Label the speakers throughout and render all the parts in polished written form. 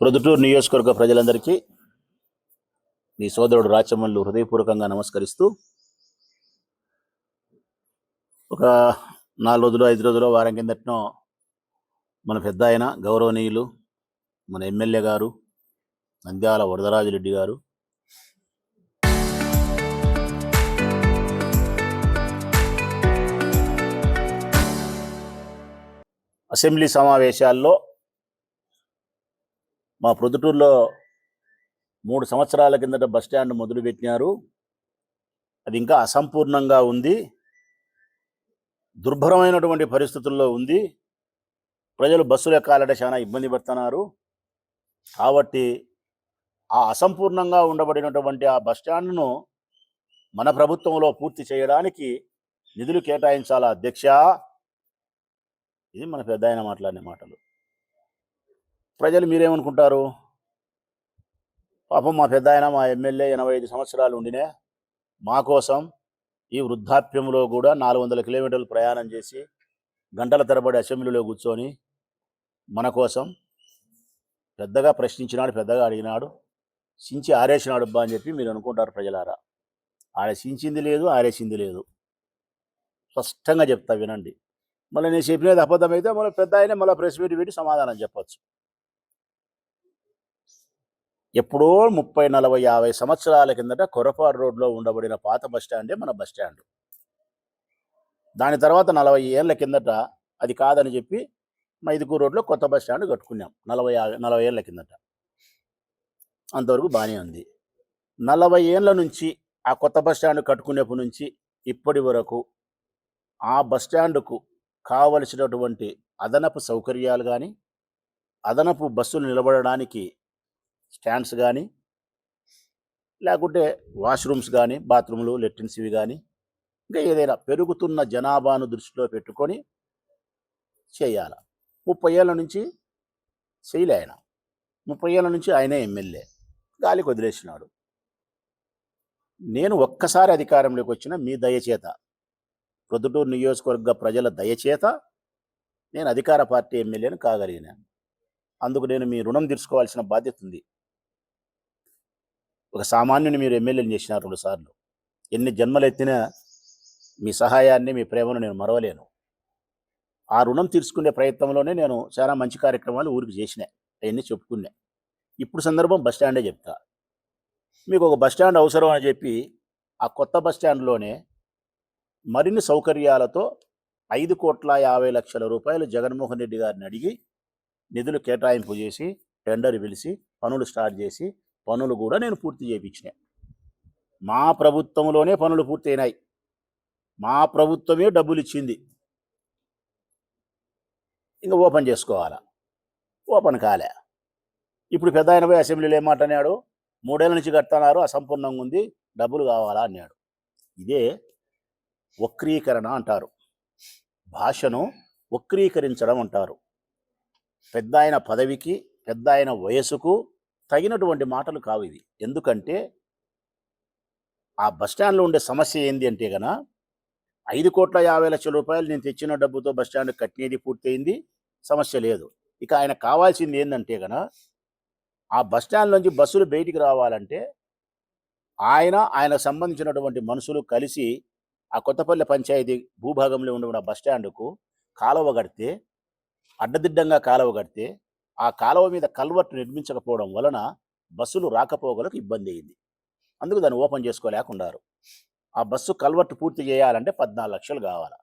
Speaker 1: ప్రొద్దుటూరు నియోజకవర్గ ప్రజలందరికీ మీ సోదరుడు రాచమల్లు హృదయపూర్వకంగా నమస్కరిస్తూ, ఒక 4 రోజులు 5 రోజులు వారం కిందటనో మన పెద్ద ఆయన గౌరవనీయులు మన ఎమ్మెల్యే గారు నంద్యాల వరదరాజిరెడ్డి గారు అసెంబ్లీ సమావేశాల్లో మా ప్రొద్దుటూరులో 3 సంవత్సరాల కిందట బస్టాండ్ మొదలుపెట్టినారు. అది ఇంకా అసంపూర్ణంగా ఉంది, దుర్భరమైనటువంటి పరిస్థితుల్లో ఉంది. ప్రజలు బస్సులు ఎక్కాలంటే చాలా ఇబ్బంది పడుతున్నారు. కాబట్టి ఆ అసంపూర్ణంగా ఉండబడినటువంటి ఆ బస్టాండ్ను మన ప్రభుత్వంలో పూర్తి చేయడానికి నిధులు కేటాయించాలా అధ్యక్ష. ఇది మన పెద్ద ఆయన మాట్లాడిన మాటలు. ప్రజలు మీరేమనుకుంటారు? పాపం మా పెద్ద ఆయన, మా ఎమ్మెల్యే 85 సంవత్సరాలు ఉండినే మా కోసం ఈ వృద్ధాప్యంలో కూడా 400 కిలోమీటర్లు ప్రయాణం చేసి గంటల తరబడి అసెంబ్లీలో కూర్చొని మన కోసం పెద్దగా ప్రశ్నించినాడు, పెద్దగా అడిగినాడు, సించి ఆరేసినాడు అబ్బా అని చెప్పి మీరు అనుకుంటారు ప్రజలారా. ఆడ సించింది లేదు, ఆరేసింది లేదు. స్పష్టంగా చెప్తా వినండి. మళ్ళీ నేను చెప్పినది అబద్ధమైతే మళ్ళీ పెద్ద ఆయనే మళ్ళీ ప్రెస్ మీట్ పెట్టి సమాధానం చెప్పచ్చు. ఎప్పుడో 30, 40, 50 సంవత్సరాల కిందట కొరపాడు రోడ్లో ఉండబడిన పాత బస్టాండే మన బస్టాండ్. దాని తర్వాత 40 ఏళ్ళ కిందట అది కాదని చెప్పి మైదుకూరు రోడ్లో కొత్త బస్టాండ్ కట్టుకున్నాం 40 ఏళ్ళ కిందట. అంతవరకు బాగానే ఉంది. 40 ఏళ్ళ నుంచి ఆ కొత్త బస్టాండ్ కట్టుకునేప్పటి నుంచి ఇప్పటి వరకు ఆ బస్టాండ్కు కావలసినటువంటి అదనపు సౌకర్యాలు కానీ, అదనపు బస్సులు నిలబడడానికి స్టాండ్స్ కానీ, లేకుంటే వాష్రూమ్స్ కానీ, బాత్రూమ్లు, లెట్రిన్స్ ఇవి కానీ, ఇంకా ఏదైనా పెరుగుతున్న జనాభాను దృష్టిలో పెట్టుకొని చేయాల. 30 ఏళ్ళ నుంచి చేయలే ఆయన. 30 ఏళ్ళ నుంచి ఆయనే ఎమ్మెల్యే, గాలికి వదిలేసినాడు. నేను ఒక్కసారి అధికారంలోకి వచ్చిన మీ దయచేత, ప్రొద్దుటూరు నియోజకవర్గ ప్రజల దయచేత నేను అధికార పార్టీ ఎమ్మెల్యేను కాగలిగినాను. అందుకు నేను మీ రుణం తీర్చుకోవాల్సిన బాధ్యత ఉంది. ఒక సామాన్యుని మీరు ఎమ్మెల్యేని చేసినారు 2 సార్లు. ఎన్ని జన్మలెత్తినా మీ సహాయాన్ని, మీ ప్రేమను నేను మరవలేను. ఆ రుణం తీర్చుకునే ప్రయత్నంలోనే నేను చాలా మంచి కార్యక్రమాలు ఊరికి చేసినా, అవన్నీ చెప్పుకున్నా. ఇప్పుడు సందర్భం బస్టాండే చెప్తా. మీకు ఒక బస్టాండ్ అవసరం అని చెప్పి ఆ కొత్త బస్టాండ్లోనే మరిన్ని సౌకర్యాలతో 5,50,00,000 రూపాయలు జగన్మోహన్ రెడ్డి గారిని అడిగి నిధులు కేటాయింపు చేసి టెండర్ పిలిచి పనులు స్టార్ట్ చేసి పనులు కూడా నేను పూర్తి చేయించిన. మా ప్రభుత్వంలోనే పనులు పూర్తయినాయి. మా ప్రభుత్వమే డబ్బులు ఇచ్చింది. ఇంకా ఓపెన్ చేసుకోవాలా, ఓపెన్ కాలే. ఇప్పుడు పెద్ద ఆయన పోయి అసెంబ్లీలో ఏమాటన్నాడు? 3 ఏళ్ళ నుంచి కడుతున్నారు, అసంపూర్ణంగా ఉంది, డబ్బులు కావాలా అన్నాడు. ఇదే వక్రీకరణ అంటారు. భాషను వక్రీకరించడం అంటారు. పెద్ద ఆయన పదవికి, పెద్ద ఆయన వయసుకు తగినటువంటి మాటలు కావు ఇవి. ఎందుకంటే ఆ బస్టాండ్లో ఉండే సమస్య ఏంది అంటే గన 5,50,00,000 రూపాయలు నేను తెచ్చిన డబ్బుతో బస్టాండ్ కట్టినది పూర్తయింది, సమస్య లేదు. ఇక ఆయన కావాల్సింది ఏంటంటే గన ఆ బస్టాండ్ నుంచి బస్సులు బయటికి రావాలంటే ఆయనకు సంబంధించినటువంటి మనుషులు కలిసి ఆ కొత్తపల్లి పంచాయతీ భూభాగంలో ఉన్న బస్టాండ్కు కాలువ కడితే, అడ్డదిడ్డంగా కాలువ కడితే, ఆ కాలువ మీద కల్వర్ట్ నిర్మించకపోవడం వలన బస్సులు రాకపోకలకు ఇబ్బంది అయింది. అందుకు దాన్ని ఓపెన్ చేసుకోలేకున్నారు. ఆ బస్సు కల్వర్ట్ పూర్తి చేయాలంటే 14 లక్షలు కావాలి.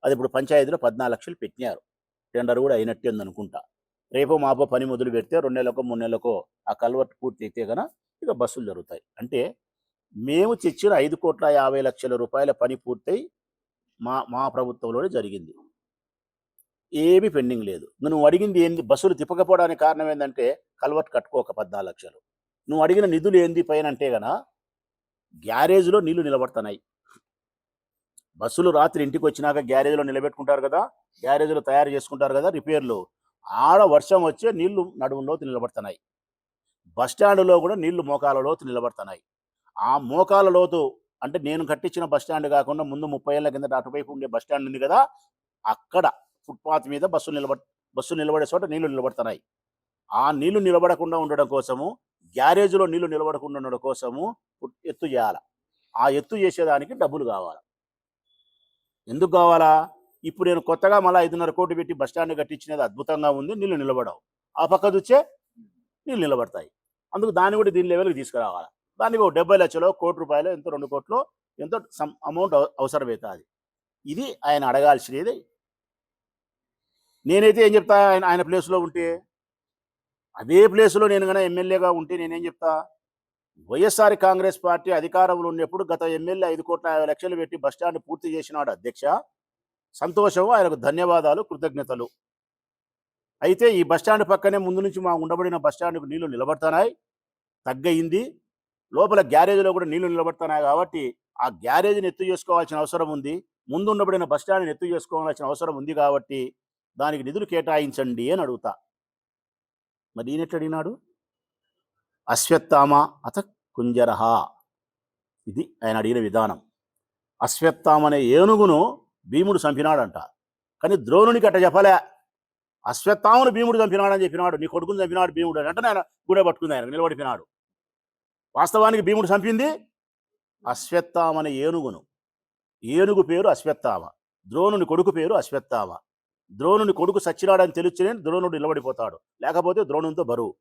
Speaker 1: అది ఇప్పుడు పంచాయతీలో 14 లక్షలు పెట్టినారు. టెండర్ కూడా అయినట్టే ఉందనుకుంటా. రేపో మాపో పని మొదలు పెడితే 2 నెలలకో 3 నెలలకో ఆ కల్వర్ట్ పూర్తి అయితే కనుక ఇక బస్సులు జరుగుతాయి. అంటే మేము తెచ్చిన 5,50,00,000 రూపాయల పని పూర్తయి మా ప్రభుత్వంలోనే జరిగింది. ఏమీ పెండింగ్ లేదు. నువ్వు అడిగింది ఏంది? బస్సులు తిప్పకపోవడానికి కారణం ఏంటంటే కల్వర్ట్ కట్టుకోక 14 లక్షలు. నువ్వు అడిగిన నిధులు ఏంది పైన అంటే గన గ్యారేజ్లో నీళ్లు నిలబడుతున్నాయి. బస్సులు రాత్రి ఇంటికి వచ్చినాక గ్యారేజ్లో నిలబెట్టుకుంటారు కదా, గ్యారేజ్లో తయారు చేసుకుంటారు కదా రిపేర్లు. ఆడ వర్షం వచ్చే నీళ్లు నడుములోతు నిలబడుతున్నాయి. బస్టాండ్లో కూడా నీళ్లు మోకాల లోతు నిలబడుతున్నాయి. ఆ మోకాల లోతు అంటే నేను కట్టించిన బస్టాండ్ కాకుండా ముందు 30 ఏళ్ళ కిందట అటువైపు ఉండే బస్టాండ్ ఉంది కదా, అక్కడ ఫుట్పాత్ మీద బస్సు నిలబడే చోట నీళ్లు నిలబడుతున్నాయి. ఆ నీళ్లు నిలబడకుండా ఉండడం కోసము, గ్యారేజ్లో నీళ్లు నిలబడకుండా ఉండడం కోసము ఎత్తు చేయాలి. ఆ ఎత్తు చేసేదానికి డబ్బులు కావాలి. ఎందుకు కావాలా? ఇప్పుడు నేను కొత్తగా మళ్ళీ 5.5 కోట్లు పెట్టి బస్టాండ్ కట్టించినది అద్భుతంగా ఉంది, నీళ్లు నిలబడవు. ఆ పక్క చూస్తే నీళ్ళు నిలబడతాయి. అందుకు దాన్ని కూడా దీని లెవెల్కి తీసుకురావాలి. దానికి ఒక 70 లక్షలు, ₹1,00,00,000 ఎంతో 2 కోట్లు ఎంతో సమ్ అమౌంట్ అవసరమవుతుంది. ఇది ఆయన అడగాల్సినది. నేనైతే ఏం చెప్తా, ఆయన ప్లేస్లో ఉంటే, అదే ప్లేస్లో నేను కన్నా ఎమ్మెల్యేగా ఉంటే నేనేం చెప్తా, వైఎస్ఆర్ కాంగ్రెస్ పార్టీ అధికారంలో ఉన్నప్పుడు గత ఎమ్మెల్యే 5,50,00,000 పెట్టి బస్టాండ్ పూర్తి చేసినాడు అధ్యక్ష. సంతోషం, ఆయనకు ధన్యవాదాలు, కృతజ్ఞతలు. అయితే ఈ బస్టాండ్ పక్కనే ముందు నుంచి మా ఉండబడిన బస్టాండ్కు నీళ్లు నిలబడుతున్నాయి, తగ్గయింది. లోపల గ్యారేజ్లో కూడా నీళ్లు నిలబడుతున్నాయి. కాబట్టి ఆ గ్యారేజ్ని ఎత్తు చేసుకోవాల్సిన అవసరం ఉంది. ముందు ఉండబడిన బస్టాండ్ని ఎత్తు చేసుకోవాల్సిన అవసరం ఉంది. కాబట్టి దానికి నిధులు కేటాయించండి అని అడుగుతా. మరి ఈయనెట్లు అడిగినాడు? అశ్వత్థామ అత కుంజరహ, ఇది ఆయన అడిగిన విధానం. అశ్వత్థామ అనే ఏనుగును భీముడు చంపినాడంట. కానీ ద్రోణునికి అట్ట చెప్పలే. అశ్వత్థామను భీముడు చంపినాడని చెప్పినాడు. నీ కొడుకుని చంపినాడు భీముడు అంటే ఆయన గుడే పట్టుకుంది, ఆయన నిలబడిపోయినాడు. వాస్తవానికి భీముడు చంపింది అశ్వత్థామ అనే ఏనుగును. ఏనుగు పేరు అశ్వత్థామ, ద్రోణుని కొడుకు పేరు అశ్వత్థామ. ద్రోణుని కొడుకు సచ్చినాడని తెలిస్తేనే ద్రోణుడు నిలబడిపోతాడు, లేకపోతే ద్రోణునితో బరువు.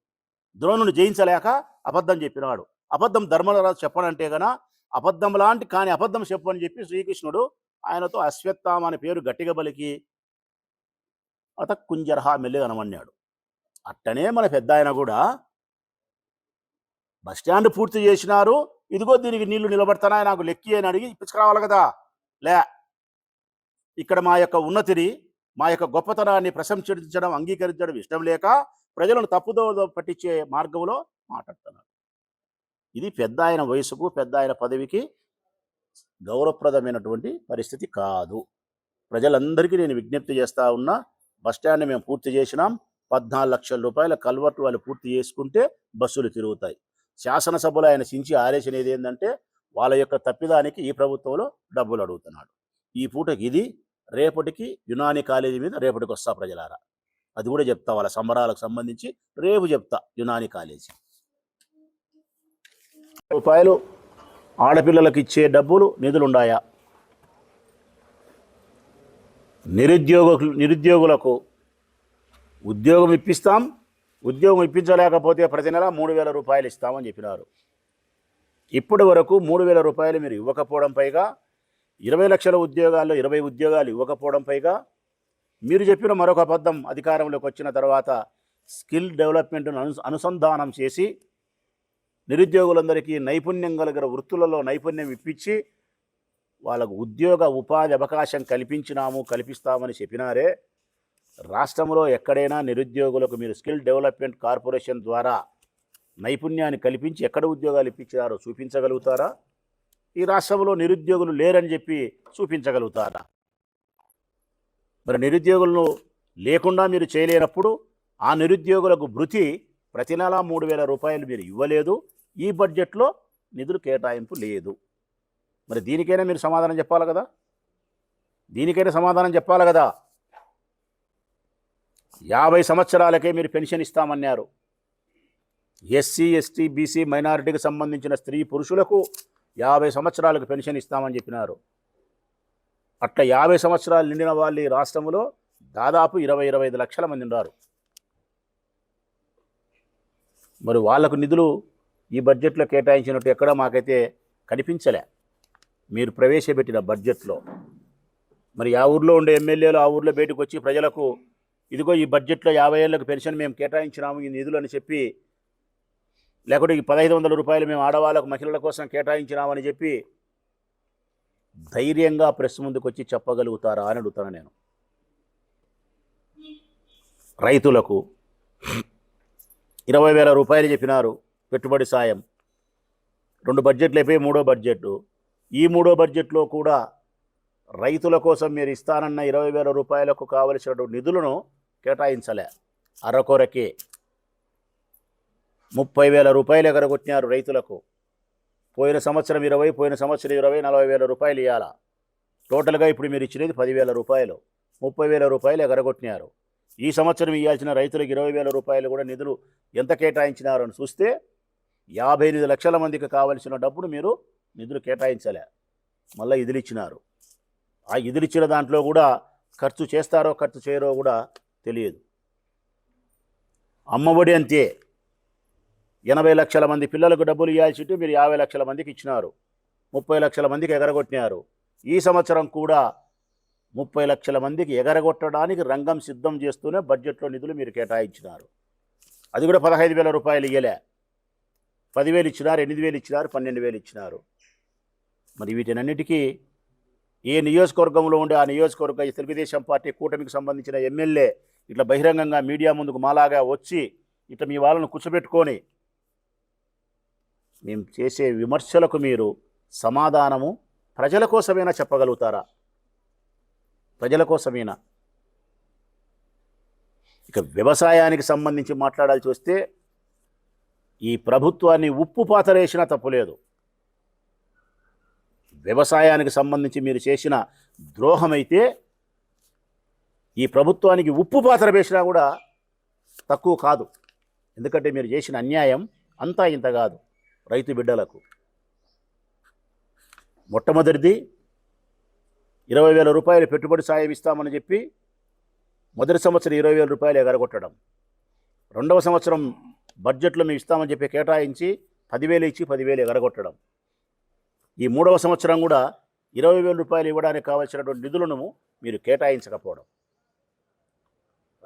Speaker 1: ద్రోణుని జయించలేక అబద్ధం చెప్పినాడు. అబద్ధం ధర్మరాజు చెప్పనంటే గన అబద్ధం లాంటి కానీ అబద్ధం చెప్పు అని చెప్పి శ్రీకృష్ణుడు ఆయనతో అశ్వత్థామ అనే పేరు గట్టిగా బలికి అత కుంజరహ మెల్లిగనమన్నాడు. అట్టనే మన పెద్ద ఆయన కూడా బస్టాండ్ పూర్తి చేసినారు, ఇదిగో దీనికి నీళ్లు నిలబడతానా నాకు లెక్కి అని అడిగి ఇప్పించుకురావాలి కదా. లే, ఇక్కడ మా యొక్క ఉన్నతిని, మా యొక్క గొప్పతనాన్ని ప్రశంసించడం, అంగీకరించడం ఇష్టం లేక ప్రజలను తప్పుదో పట్టించే మార్గంలో మాట్లాడుతున్నారు. ఇది పెద్ద ఆయన వయసుకు, పెద్ద ఆయన పదవికి గౌరవప్రదమైనటువంటి పరిస్థితి కాదు. ప్రజలందరికీ నేను విజ్ఞప్తి చేస్తా ఉన్నా, బస్టాండ్ మేము పూర్తి చేసినాం. 14 లక్షల రూపాయల కల్వర్టు వాళ్ళు పూర్తి చేసుకుంటే బస్సులు తిరుగుతాయి. శాసనసభలో ఆయన సించి ఆరేసినది ఏంటంటే, వాళ్ళ యొక్క తప్పిదానికి ఈ ప్రభుత్వంలో డబ్బులు అడుగుతున్నాడు. ఈ పూటకి ఇది, రేపటికి యునాని కాలేజీ మీద రేపటికి వస్తా ప్రజలారా. అది కూడా చెప్తా, వాళ్ళ సంబరాలకు సంబంధించి రేపు చెప్తా. యునాని కాలేజీ రూపాయలు ఆడపిల్లలకు ఇచ్చే డబ్బులు నిధులుండాయా? నిరుద్యోగులకు ఉద్యోగం ఇప్పిస్తాం, ఉద్యోగం ఇప్పించలేకపోతే ప్రతి నెల 3,000 రూపాయలు ఇస్తామని చెప్పినారు. ఇప్పటి వరకు 3,000 రూపాయలు మీరు ఇవ్వకపోవడం, పైగా 20 లక్షల ఉద్యోగాల్లో 20 ఉద్యోగాలు ఇవ్వకపోవడం, పైగా మీరు చెప్పిన మరొక అబద్ధం, అధికారంలోకి వచ్చిన తర్వాత స్కిల్ డెవలప్మెంట్ను అనుసంధానం చేసి నిరుద్యోగులందరికీ నైపుణ్యం కలిగిన వృత్తులలో నైపుణ్యం ఇప్పించి వాళ్ళకు ఉద్యోగ ఉపాధి అవకాశం కల్పిస్తామని చెప్పినారే. రాష్ట్రంలో ఎక్కడైనా నిరుద్యోగులకు మీరు స్కిల్ డెవలప్మెంట్ కార్పొరేషన్ ద్వారా నైపుణ్యాన్ని కల్పించి ఎక్కడ ఉద్యోగాలు ఇప్పించారో చూపించగలుగుతారా? ఈ రాష్ట్రంలో నిరుద్యోగులు లేరని చెప్పి చూపించగలుగుతారా? మరి నిరుద్యోగులను లేకుండా మీరు చేయలేనప్పుడు ఆ నిరుద్యోగులకు భృతి ప్రతి నెల 3,000 రూపాయలు మీరు ఇవ్వలేదు. ఈ బడ్జెట్లో నిధులు కేటాయింపు లేదు. మరి దీనికైనా మీరు సమాధానం చెప్పాలి కదా. దీనికైనా సమాధానం చెప్పాలి కదా. 50 సంవత్సరాలకే మీరు పెన్షన్ ఇస్తామన్నారు. ఎస్సీ, ఎస్టీ, బీసీ, మైనారిటీకి సంబంధించిన స్త్రీ పురుషులకు 50 సంవత్సరాలకు పెన్షన్ ఇస్తామని చెప్పినారు. అట్లా 50 సంవత్సరాలు నిండిన వాళ్ళు ఈ రాష్ట్రంలో దాదాపు 20-25 లక్షల మంది ఉన్నారు. మరి వాళ్లకు నిధులు ఈ బడ్జెట్లో కేటాయించినట్టు ఎక్కడ మాకైతే కనిపించలే మీరు ప్రవేశపెట్టిన బడ్జెట్లో. మరి ఆ ఊర్లో ఉండే ఎమ్మెల్యేలు ఆ ఊర్లో బయటకు వచ్చి ప్రజలకు ఇదిగో ఈ బడ్జెట్లో 50 ఏళ్ళకు పెన్షన్ మేము కేటాయించినాము ఈ నిధులు అని చెప్పి, లేకపోతే ఈ 1,500 రూపాయలు మేము ఆడవాళ్ళకు మహిళల కోసం కేటాయించినామని చెప్పి ధైర్యంగా ప్రెస్ ముందుకు వచ్చి చెప్పగలుగుతారా అని అడుగుతాను నేను. రైతులకు 20,000 రూపాయలు చెప్పినారు పెట్టుబడి సాయం. 2 బడ్జెట్లు అయిపోయి 3వ బడ్జెట్. ఈ 3వ బడ్జెట్లో కూడా రైతుల కోసం మీరు ఇస్తానన్న 20,000 రూపాయలకు కావలసిన నిధులను కేటాయించలే. అరకొరకే 30,000 రూపాయలు ఎగరగొట్టినారు రైతులకు. పోయిన సంవత్సరం 20, పోయిన సంవత్సరం 20, 40,000 రూపాయలు ఇవ్వాలా. టోటల్గా ఇప్పుడు మీరు ఇచ్చినది 10,000 రూపాయలు. 30,000 రూపాయలు ఎగరగొట్టినారు. ఈ సంవత్సరం ఇవ్వాల్సిన రైతులకు 20,000 రూపాయలు కూడా నిధులు ఎంత కేటాయించినారు అని చూస్తే 58 లక్షల మందికి కావలసిన డబ్బును మీరు నిధులు కేటాయించలే, మళ్ళీ ఇదిలు ఇచ్చినారు. ఆ ఇదిలు ఇచ్చిన దాంట్లో కూడా ఖర్చు చేస్తారో ఖర్చు చేయరో కూడా తెలియదు. అమ్మఒడి అంతే, 80 లక్షల మంది పిల్లలకు డబ్బులు ఇవ్వాల్సి మీరు 50 లక్షల మందికి ఇచ్చినారు, 30 లక్షల మందికి ఎగరగొట్టినారు. ఈ సంవత్సరం కూడా 30 లక్షల మందికి ఎగరగొట్టడానికి రంగం సిద్ధం చేస్తూనే బడ్జెట్లో నిధులు మీరు కేటాయించినారు. అది కూడా 15,000 రూపాయలు ఇయ్యలే, 10,000 ఇచ్చినారు, 8,000 ఇచ్చినారు, 12,000 ఇచ్చినారు. మరి వీటినన్నిటికీ ఏ నియోజకవర్గంలో ఉండే ఆ నియోజకవర్గ తెలుగుదేశం పార్టీ కూటమికి సంబంధించిన ఎమ్మెల్యే ఇట్లా బహిరంగంగా మీడియా ముందుకు మాలాగా వచ్చి ఇట్లా మీ వాళ్ళను కూర్చోబెట్టుకొని మేము చేసే విమర్శలకు మీరు సమాధానము ప్రజల కోసమైనా చెప్పగలుగుతారా? ప్రజల కోసమైనా. ఇక వ్యవసాయానికి సంబంధించి మాట్లాడాల్సి వస్తే ఈ ప్రభుత్వాన్ని ఉప్పు పాతరేసినా తప్పులేదు. వ్యవసాయానికి సంబంధించి మీరు చేసిన ద్రోహమైతే ఈ ప్రభుత్వానికి ఉప్పు పాత్ర వేసినా కూడా తక్కువ కాదు. ఎందుకంటే మీరు చేసిన అన్యాయం అంతా ఇంత కాదు రైతు బిడ్డలకు. మొట్టమొదటిది 20,000 రూపాయలు పెట్టుబడి సాయం ఇస్తామని చెప్పి మొదటి సంవత్సరం 20,000 రూపాయలు ఎగరగొట్టడం, రెండవ సంవత్సరం బడ్జెట్లో మేము ఇస్తామని చెప్పి కేటాయించి 10,000 ఇచ్చి 10,000 ఎగరగొట్టడం, ఈ మూడవ సంవత్సరం కూడా 20,000 రూపాయలు ఇవ్వడానికి కావాల్సినటువంటి నిధులను మీరు కేటాయించకపోవడం.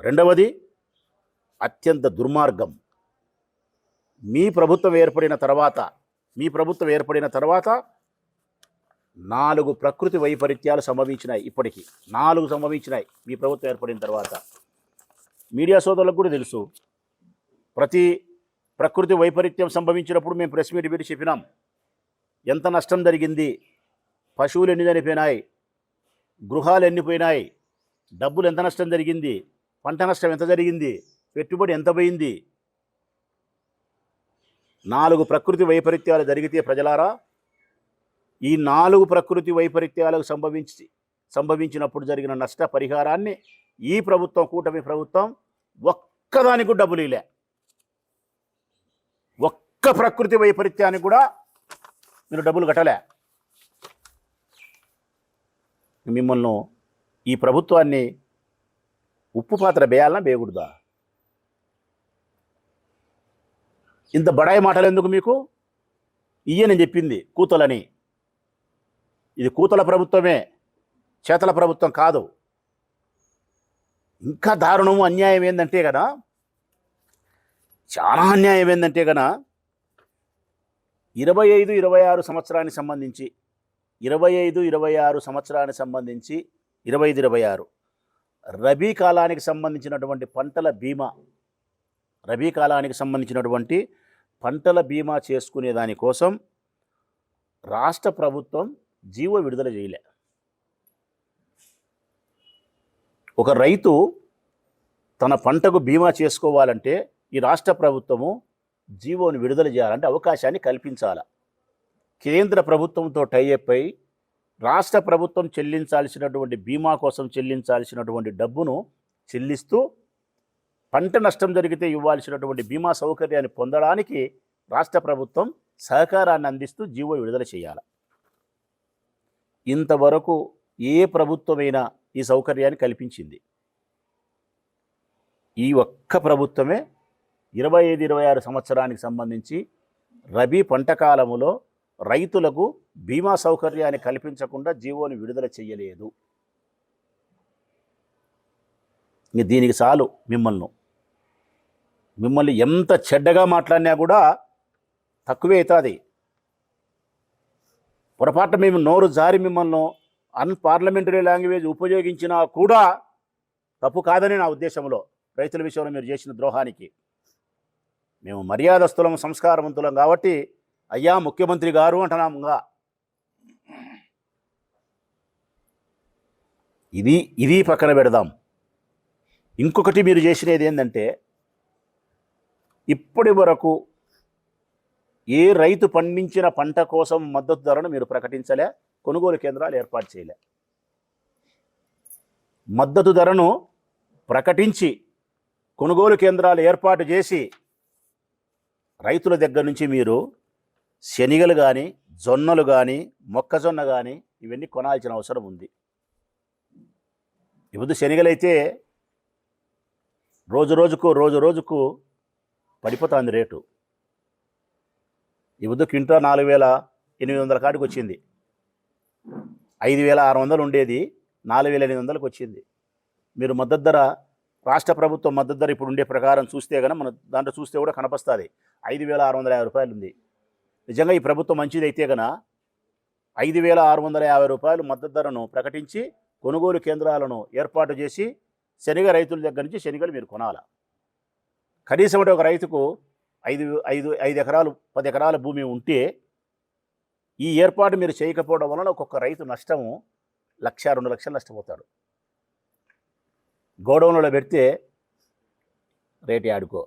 Speaker 1: రెండవది అత్యంత దుర్మార్గం. మీ ప్రభుత్వం ఏర్పడిన తర్వాత 4 ప్రకృతి వైపరీత్యాలు సంభవించినాయి. ఇప్పటికీ 4 సంభవించినాయి మీ ప్రభుత్వం ఏర్పడిన తర్వాత. మీడియా సోదరులకు కూడా తెలుసు. ప్రతి ప్రకృతి వైపరీత్యం సంభవించినప్పుడు మేము ప్రెస్ మీట్ పెట్టి చెప్పినాం ఎంత నష్టం జరిగింది, పశువులు ఎన్ని చనిపోయినాయి, గృహాలు ఎన్ని పోయినాయి, డబ్బులు ఎంత నష్టం జరిగింది, పంట నష్టం ఎంత జరిగింది, పెట్టుబడి ఎంత పోయింది. 4 ప్రకృతి వైపరీత్యాలు జరిగితే ప్రజలారా, ఈ 4 ప్రకృతి వైపరీత్యాలకు సంభవించినప్పుడు జరిగిన నష్ట పరిహారాన్ని ఈ ప్రభుత్వం, కూటమి ప్రభుత్వం ఒక్కదానికి డబ్బులు ఇలే. ఒక్క ప్రకృతి వైపరీత్యానికి కూడా మీరు డబ్బులు కట్టలే. మిమ్మల్ని ఈ ప్రభుత్వాన్ని ఉప్పు పాత్ర వేయాలన్నా వేయకూడదా? ఇంత బడాయి మాటలు ఎందుకు మీకు? నేను చెప్పింది కూతలని. ఇది కూతల ప్రభుత్వమే, చేతల ప్రభుత్వం కాదు. ఇంకా దారుణము అన్యాయం ఏంటంటే కదా, చాలా అన్యాయం ఏంటంటే కదా, 25-26 సంవత్సరానికి సంబంధించి 25-26 సంవత్సరానికి సంబంధించి 25-26 రబీ కాలానికి సంబంధించినటువంటి పంటల బీమా చేసుకునే దానికోసం రాష్ట్ర ప్రభుత్వం జీవో విడుదల చేయలే. ఒక రైతు తన పంటకు బీమా చేసుకోవాలంటే ఈ రాష్ట్ర ప్రభుత్వము జీవోని విడుదల చేయాలంటే అవకాశాన్ని కల్పించాలి. కేంద్ర ప్రభుత్వంతో టైఅప్ అయి రాష్ట్ర ప్రభుత్వం చెల్లించాల్సినటువంటి బీమా కోసం చెల్లించాల్సినటువంటి డబ్బును చెల్లిస్తూ పంట నష్టం జరిగితే ఇవ్వాల్సినటువంటి బీమా సౌకర్యాన్ని పొందడానికి రాష్ట్ర ప్రభుత్వం సహకారాన్ని అందిస్తూ జీవో విడుదల చేయాలి. ఇంతవరకు ఏ ప్రభుత్వమైనా ఈ సౌకర్యాన్ని కల్పించింది? ఈ ఒక్క ప్రభుత్వమే 25-26 సంవత్సరానికి సంబంధించి రబీ పంట కాలములో రైతులకు బీమా సౌకర్యాన్ని కల్పించకుండా జీవోని విడుదల చేయలేదు. దీనికి చాలు. మిమ్మల్ని ఎంత చెడ్డగా మాట్లాడినా కూడా తక్కువే అవుతుంది. పొరపాటు మేము నోరు జారి మిమ్మల్ని అన్పార్లమెంటరీ లాంగ్వేజ్ ఉపయోగించినా కూడా తప్పు కాదని నా ఉద్దేశంలో. రైతుల విషయంలో మీరు చేసిన ద్రోహానికి మేము మర్యాదస్తులం, సంస్కారవంతులం కాబట్టి అయ్యా ముఖ్యమంత్రి గారు అంటున్నాముగా. ఇది పక్కన పెడదాం. ఇంకొకటి మీరు చేసినది ఏంటంటే, ఇప్పటి వరకు ఏ రైతు పండించిన పంట కోసం మద్దతు ధరను మీరు ప్రకటించలే, కొనుగోలు కేంద్రాలు ఏర్పాటు చేయలే. మద్దతు ధరను ప్రకటించి కొనుగోలు కేంద్రాలు ఏర్పాటు చేసి రైతుల దగ్గర నుంచి మీరు శనగలు కానీ, జొన్నలు కానీ, మొక్కజొన్న కానీ ఇవన్నీ కొనాల్సిన అవసరం ఉంది. ఇప్పుడు శనగలైతే రోజు రోజుకు పడిపోతుంది రేటు. ఇప్పుడు క్వింటా 4,800 కాడికి వచ్చింది. 5,600 ఉండేది 4,800కి వచ్చింది. మీరు మద్దతు ధర, రాష్ట్ర ప్రభుత్వం మద్దతు ధర ఇప్పుడు ఉండే ప్రకారం చూస్తే కనుక మన దాంట్లో చూస్తే కూడా కనపస్తుంది 5,650 రూపాయలు ఉంది. నిజంగా ఈ ప్రభుత్వం మంచిదైతే కనుక 5,650 రూపాయలు మద్దతు ధరను ప్రకటించి కొనుగోలు కేంద్రాలను ఏర్పాటు చేసి శనగ రైతుల దగ్గర నుంచి శనగలు మీరు కొనాలి. కనీసం ఒక రైతుకు 5 ఎకరాలు 10 ఎకరాల భూమి ఉంటే ఈ ఏర్పాటు మీరు చేయకపోవడం వలన ఒక్కొక్క రైతు నష్టము 1,00,000-2 లక్షలు నష్టపోతాడు. గోడౌన్లలో పెడితే రేటు ఆడుకో.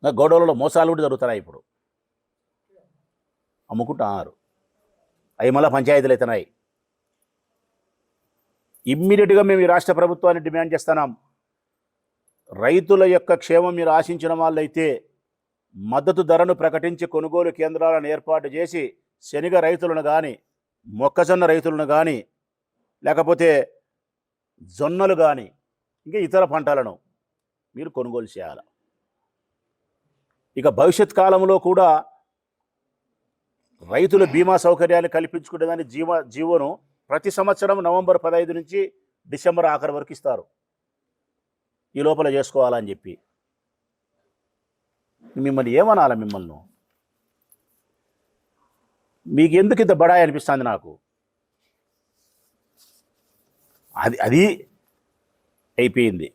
Speaker 1: గోడౌన్లలో మోసాలు కూడా జరుగుతున్నాయి. ఇప్పుడు అమ్ముకుంటున్నారు. అవి మళ్ళీ పంచాయతీలు అవుతున్నాయి. ఇమ్మీడియట్గా మేము ఈ రాష్ట్ర ప్రభుత్వాన్ని డిమాండ్ చేస్తున్నాం. రైతుల యొక్క క్షేమం మీరు ఆశించిన వాళ్ళైతే మద్దతు ధరను ప్రకటించి కొనుగోలు కేంద్రాలను ఏర్పాటు చేసి శనగ రైతులను కానీ, మొక్కజొన్న రైతులను కానీ, లేకపోతే జొన్నలు కానీ, ఇంకా ఇతర పంటలను మీరు కొనుగోలు చేయాలి. ఇక భవిష్యత్ కాలంలో కూడా రైతుల బీమా సౌకర్యాలు కల్పించుకునేదాన్ని జీవోను ప్రతి సంవత్సరం నవంబర్ 15 నుంచి డిసెంబర్ ఆఖరి వరకు ఇస్తారు. ఈ లోపల చేసుకోవాలని చెప్పి మిమ్మల్ని ఏమనాలి? మిమ్మల్ని మీకు ఎందుకు ఇంత బడాయి అనిపిస్తుంది? నాకు అది అయిపోయింది.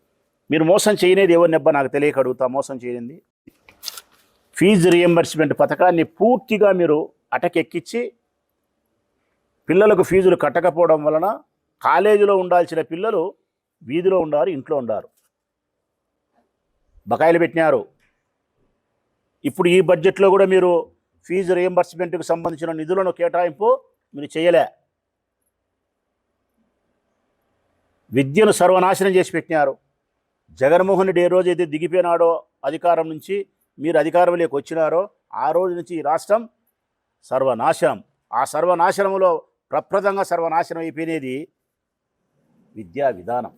Speaker 1: మీరు మోసం చేయనేది ఎవరినెబ్బా నాకు తెలియక అడుగుతా. మోసం చేయనిది ఫీజు రియంబర్స్మెంట్ పథకాన్ని పూర్తిగా మీరు అటకెక్కించి పిల్లలకు ఫీజులు కట్టకపోవడం వలన కాలేజీలో ఉండాల్సిన పిల్లలు వీధిలో ఉండారు, ఇంట్లో ఉండారు. బకాయిలు పెట్టినారు. ఇప్పుడు ఈ బడ్జెట్లో కూడా మీరు ఫీజు రియంబర్స్మెంట్కి సంబంధించిన నిధులను కేటాయింపు మీరు చేయలే. విద్యను సర్వనాశనం చేసి పెట్టినారు. జగన్మోహన్ రెడ్డి ఏ రోజైతే దిగిపోయినాడో అధికారం నుంచి, మీరు అధికారంలోకి వచ్చినారో ఆ రోజు నుంచి ఈ రాష్ట్రం సర్వనాశనం. ఆ సర్వనాశనంలో ప్రప్రదంగా సర్వనాశనం అయిపోయినది విద్యా విధానం.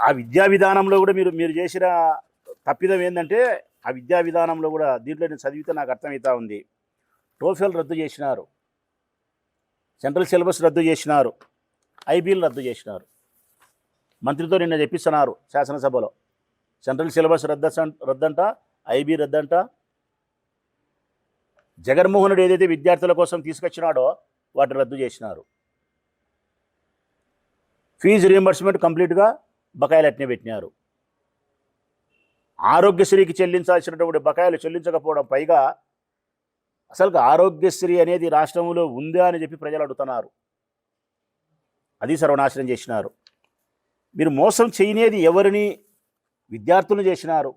Speaker 1: ఆ విద్యా విధానంలో కూడా మీరు చేసిన తప్పిదం ఏంటంటే, ఆ విద్యా విధానంలో కూడా దీంట్లో నేను చదివితే నాకు అర్థమవుతా ఉంది. టోఫెల్ రద్దు చేసినారు, సెంట్రల్ సిలబస్ రద్దు చేసినారు, ఐబీలు రద్దు చేసినారు. మంత్రితో నిన్న చెప్పిస్తున్నారు శాసనసభలో. సెంట్రల్ సిలబస్ రద్దంట, ఐబీ రద్దంట. జగన్మోహన్ రెడ్డి ఏదైతే విద్యార్థుల కోసం తీసుకొచ్చినాడో వాటిని రద్దు చేసినారు. ఫీజు రియంబర్స్మెంట్ కంప్లీట్గా బకాయిలు అట్నే పెట్టినారు. ఆరోగ్యశ్రీకి చెల్లించాల్సినటువంటి బకాయిలు చెల్లించకపోవడం, పైగా అసలు ఆరోగ్యశ్రీ అనేది రాష్ట్రంలో ఉందా అని చెప్పి ప్రజలు అడుగుతున్నారు. అది సర్వనాశనం చేసినారు. మీరు మోసం చేయనేది ఎవరిని? విద్యార్థులను చేసినారు,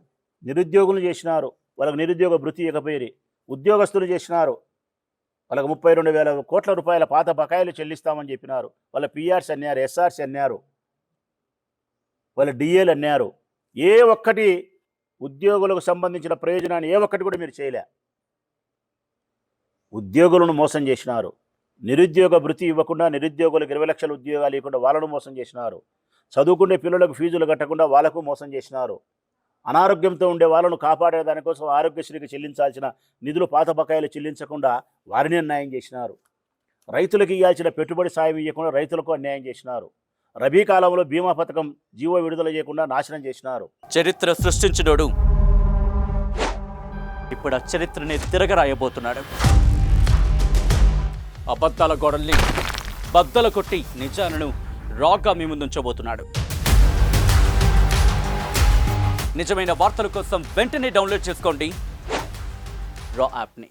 Speaker 1: నిరుద్యోగులను చేసినారు, వాళ్ళకు నిరుద్యోగ భృతి ఇవ్వకపోయి ఉద్యోగస్తులు చేసినారు. వాళ్ళకు 32,000 కోట్ల రూపాయల పాత బకాయిలు చెల్లిస్తామని చెప్పినారు. వాళ్ళ పిఆర్స్ అన్నారు, ఎస్ఆర్స్ అన్నారు, వాళ్ళ డిఏలు అన్నారు. ఏ ఒక్కటి ఉద్యోగులకు సంబంధించిన ప్రయోజనాన్ని ఏ ఒక్కటి కూడా మీరు చేయలే. ఉద్యోగులను మోసం చేసినారు. నిరుద్యోగ భృతి ఇవ్వకుండా నిరుద్యోగులకు 20 లక్షల ఉద్యోగాలు ఇవ్వకుండా వాళ్ళను మోసం చేసినారు. చదువుకునే పిల్లలకు ఫీజులు కట్టకుండా వాళ్ళకు మోసం చేసినారు. అనారోగ్యంతో ఉండే వాళ్ళను కాపాడే దానికోసం ఆరోగ్యశ్రీకి చెల్లించాల్సిన నిధులు పాత బకాయిలు చెల్లించకుండా వారిని అన్యాయం చేసినారు. రైతులకు ఇవ్వాల్సిన పెట్టుబడి సాయం ఇవ్వకుండా రైతులకు అన్యాయం చేసినారు. రబీ కాలంలో బీమా పథకం జీవో విడుదల చేయకుండా నాశనం చేసినారు.
Speaker 2: చరిత్ర సృష్టించినోడు ఇప్పుడు ఆ చరిత్రని తిరగరాయబోతున్నాడు. అబద్ధాల గోడల్ని బద్దలు కొట్టి నిజాలను రాగా మీ ముందుంచబోతున్నాడు. నిజమైన వార్తల కోసం వెంటనే డౌన్లోడ్ చేసుకోండి రా యాప్ని.